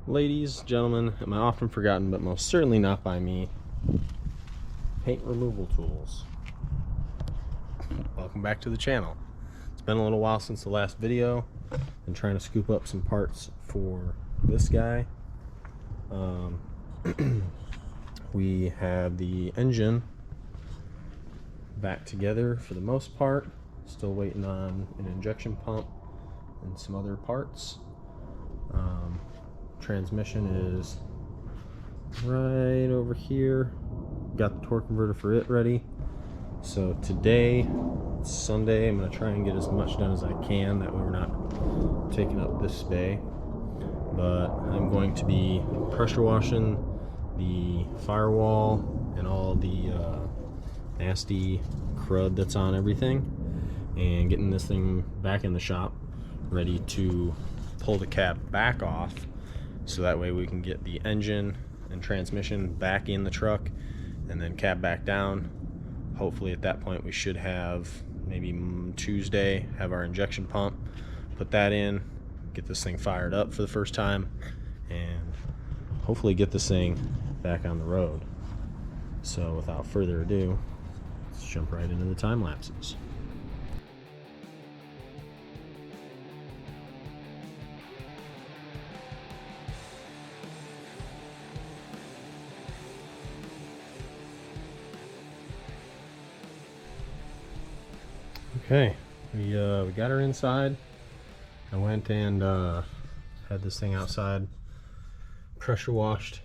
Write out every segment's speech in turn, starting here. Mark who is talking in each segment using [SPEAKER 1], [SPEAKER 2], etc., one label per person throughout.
[SPEAKER 1] Ladies, gentlemen, and my often forgotten but most certainly not by me, paint removal tools. Welcome back to the channel. It's been a little while since the last video. Been trying to scoop up some parts for this guy. We have the engine back together for the most part. Still waiting on an injection pump and some other parts. Transmission is right over here. Got the torque converter for it ready. So today, it's Sunday, I'm going to try and get as much done as I can. That way we're not taking up this bay. But I'm going to be pressure washing the firewall and all the nasty crud that's on everything, and getting this thing back in the shop ready to pull the cab back off, so that way we can get the engine and transmission back in the truck and then cab back down. Hopefully at that point we should have, maybe Tuesday, have our injection pump, put that in, get this thing fired up for the first time, and hopefully get this thing back on the road. So without further ado, let's jump right into the time lapses. Okay, we got her inside. I went and had this thing outside, pressure washed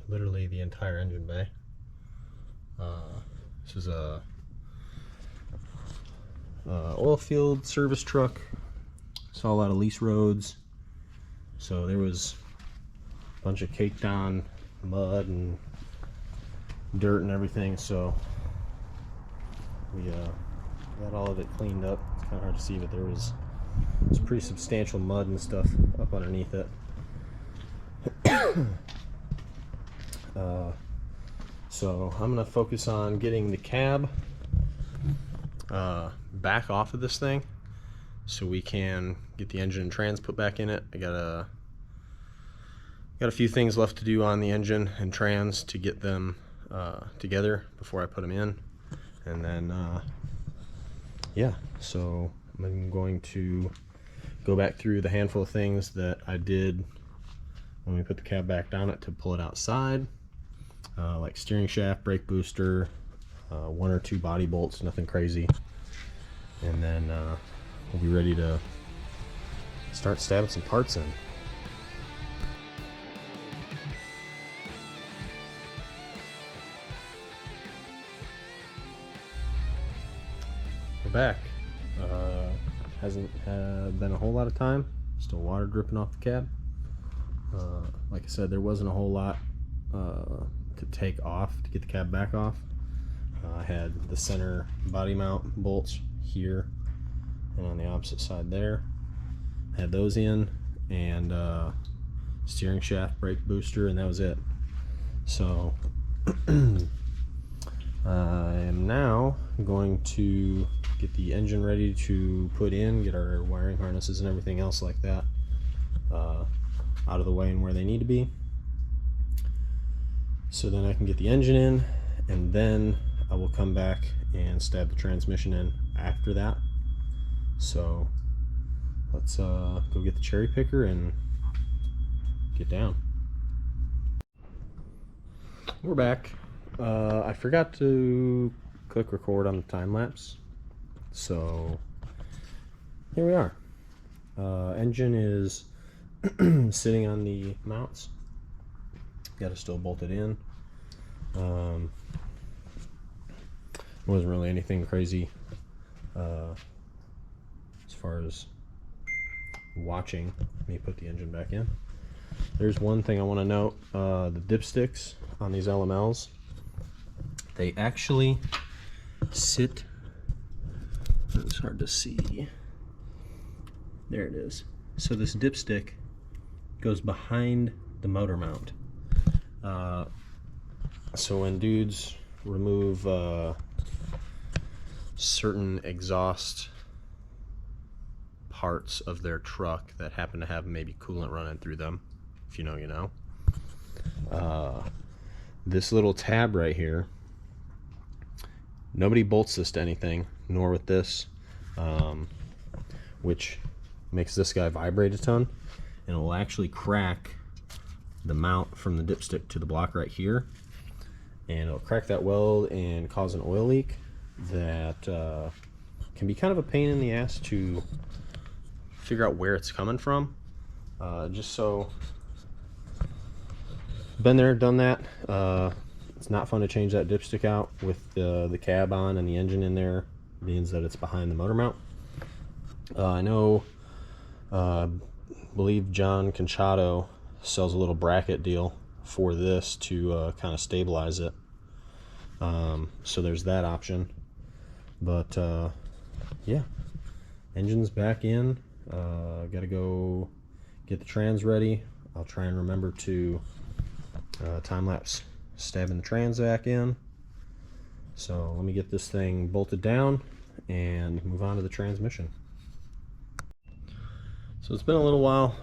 [SPEAKER 1] literally the entire engine bay. This is a oil field service truck. Saw a lot of lease roads, so there was a bunch of caked on mud and dirt and everything, so we got all of it cleaned up. It's kind of hard to see, but there was some pretty substantial mud and stuff up underneath it. So I'm going to focus on getting the cab back off of this thing so we can get the engine and trans put back in it. I got a few things left to do on the engine and trans to get them together before I put them in, and then yeah, so I'm going to go back through the handful of things that I did when we put the cab back down it to pull it outside, like steering shaft, brake booster, 1 or 2 body bolts, nothing crazy, and then we'll be ready to start stabbing some parts in. We're back. Hasn't been a whole lot of time. Still water dripping off the cab. Like I said, there wasn't a whole lot to take off to get the cab back off. I had the center body mount bolts here and on the opposite side there. I had those in, and steering shaft, brake booster, and that was it. So I am now going to get the engine ready to put in, get our wiring harnesses and everything else like that out of the way and where they need to be, so then I can get the engine in, and then I will come back and stab the transmission in after that. So let's go get the cherry picker and get down. We're back. I forgot to click record on the time lapse, so here we are. Engine is sitting on the mounts. Got to still bolt it in. Wasn't really anything crazy as far as watching me put the engine back in. There's one thing I want to note: the dipsticks on these LMLs, they actually sit, it's hard to see, there it is. So this dipstick goes behind the motor mount. So when dudes remove certain exhaust parts of their truck that happen to have maybe coolant running through them If you know, you know. This little tab right here, nobody bolts this to anything, nor with this, which makes this guy vibrate a ton, and it will actually crack the mount from the dipstick to the block right here, and it'll crack that weld and cause an oil leak that can be kind of a pain in the ass to figure out where it's coming from. Just so, been there, done that. It's not fun to change that dipstick out with the cab on and the engine in there, means that it's behind the motor mount. I know, believe John Conchato sells a little bracket deal for this to kind of stabilize it. So there's that option. But yeah, engine's back in. Gotta go get the trans ready. I'll try and remember to time-lapse stabbing the trans back in. So let me get this thing bolted down and move on to the transmission. So it's been a little while.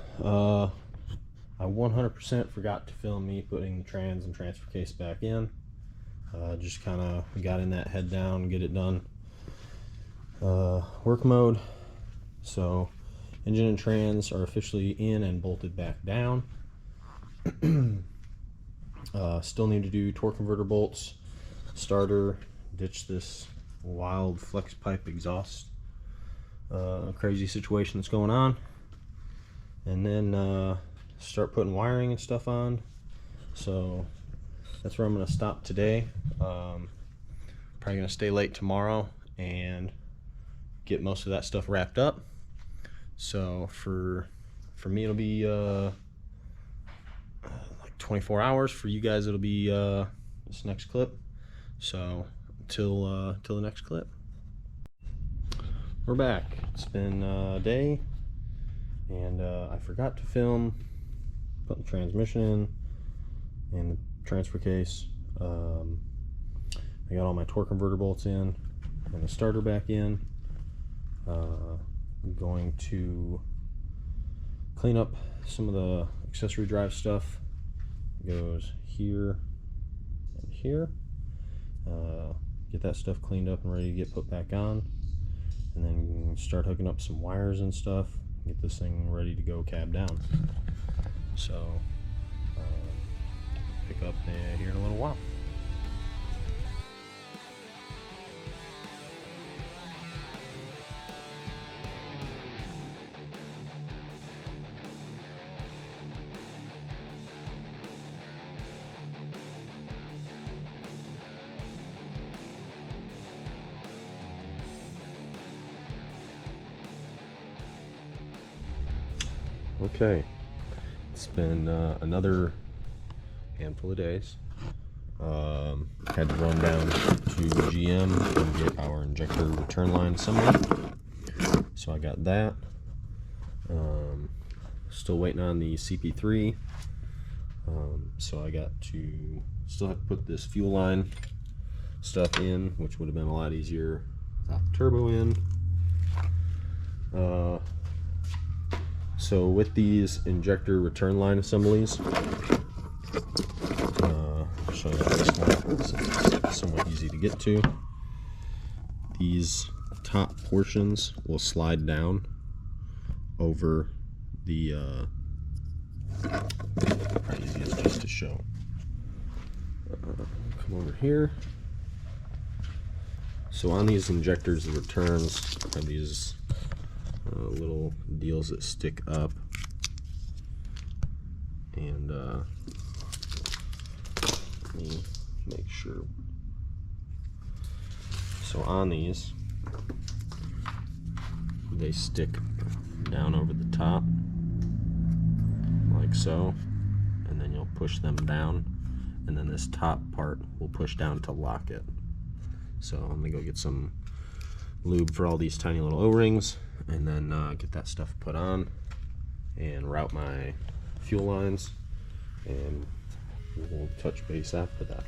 [SPEAKER 1] I 100% forgot to film me putting the trans and transfer case back in. Just kind of got in that head down, get it done. Work mode. So engine and trans are officially in and bolted back down. Still need to do torque converter bolts, starter, ditch this wild flex pipe exhaust crazy situation that's going on, and then start putting wiring and stuff on. So that's where I'm going to stop today. Probably going to stay late tomorrow and get most of that stuff wrapped up. So for me it'll be like 24 hours. For you guys it'll be this next clip. So till the next clip. We're back. It's been a day, and I forgot to film putting the transmission in and the transfer case. I got all my torque converter bolts in and the starter back in. I'm going to clean up some of the accessory drive stuff. It goes here and here. Get that stuff cleaned up and ready to get put back on, and then start hooking up some wires and stuff, get this thing ready to go cab down. So pick up here in a little while. Okay, it's been another handful of days. Had to run down to GM and get our injector return line assembly. So I got that. Still waiting on the CP3. So I got to still have to put this fuel line stuff in, which would have been a lot easier without the turbo in. So with these injector return line assemblies, I'll show you this one since it's somewhat easy to get to. These top portions will slide down over the probably easiest just to show. Come over here. So on these injectors, the returns have these little deals that stick up, and let me make sure. So on these, they stick down over the top like so, and then you'll push them down, and then this top part will push down to lock it. So I'm gonna go get some lube for all these tiny little O-rings, and then get that stuff put on and route my fuel lines, and we'll touch base after that.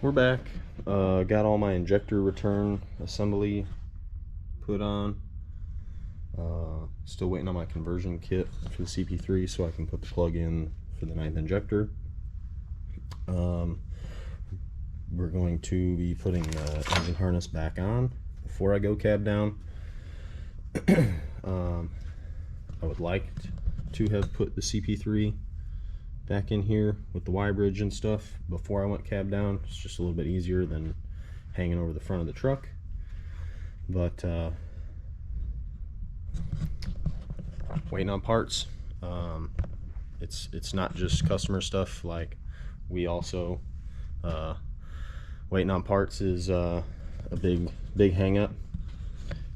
[SPEAKER 1] We're back. Got all my injector return assembly put on. Still waiting on my conversion kit for the CP3 so I can put the plug in for the 9th injector. We're going to be putting the engine harness back on before I go cab down. I would like to have put the CP3 back in here with the Y bridge and stuff before I went cab down. It's just a little bit easier than hanging over the front of the truck. But waiting on parts. It's not just customer stuff. Like, we also waiting on parts is a big hang up.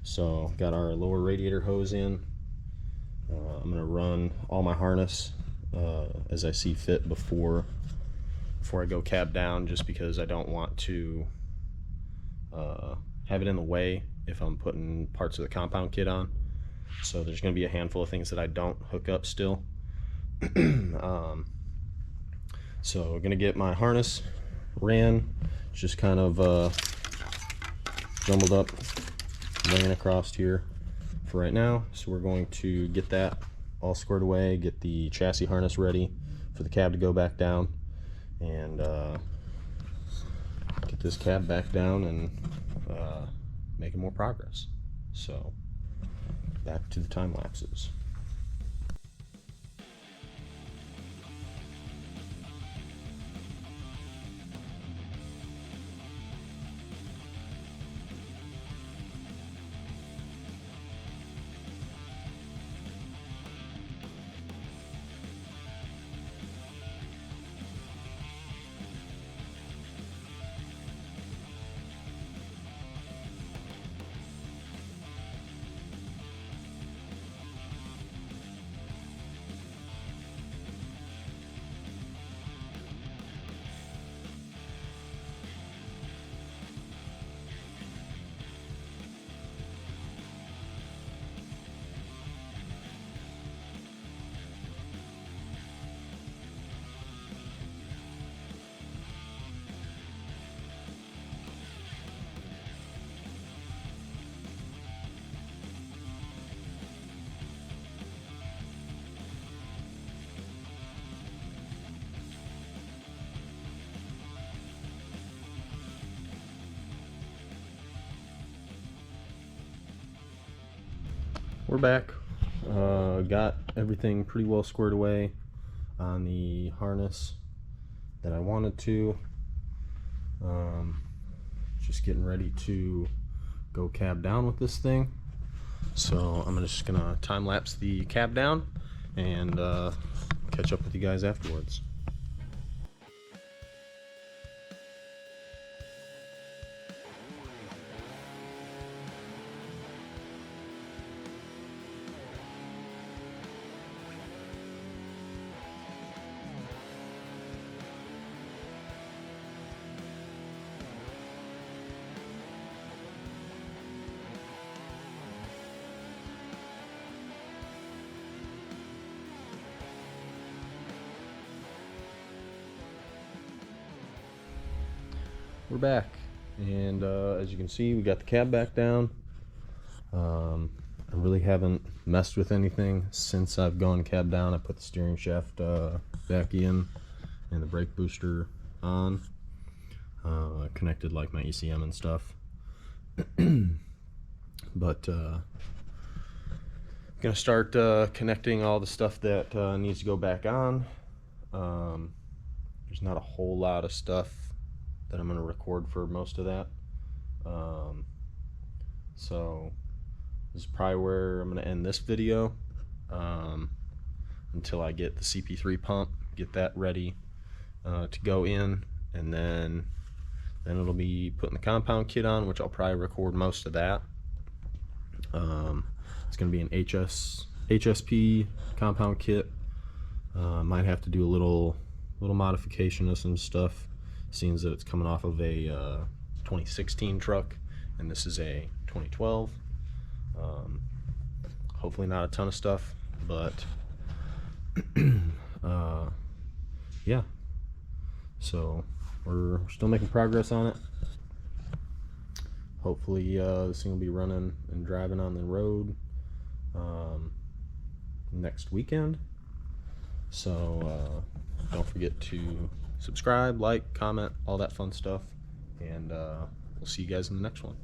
[SPEAKER 1] So got our lower radiator hose in. I'm gonna run all my harness as I see fit before I go cab down, just because I don't want to have it in the way if I'm putting parts of the compound kit on. So there's going to be a handful of things that I don't hook up still. So I'm going to get my harness ran. It's just kind of jumbled up, laying across here for right now. So we're going to get that all squared away, get the chassis harness ready for the cab to go back down, and get this cab back down and making more progress. So back to the time lapses. We're back. Got everything pretty well squared away on the harness that I wanted to. Just getting ready to go cab down with this thing. So I'm just gonna time lapse the cab down and catch up with you guys afterwards. We're back, and as you can see, we got the cab back down. I really haven't messed with anything since I've gone cab down. I put the steering shaft back in and the brake booster on. Connected like my ECM and stuff. But gonna start connecting all the stuff that needs to go back on. There's not a whole lot of stuff that I'm going to record for most of that. So this is probably where I'm going to end this video until I get the CP3 pump, get that ready to go in, and then it'll be putting the compound kit on, which I'll probably record most of that. It's going to be an HSP compound kit. Might have to do a little modification of some stuff, seeing that it's coming off of a 2016 truck and this is a 2012. Hopefully not a ton of stuff, but yeah, so we're still making progress on it. Hopefully this thing will be running and driving on the road next weekend. So don't forget to subscribe, like, comment, all that fun stuff, and we'll see you guys in the next one.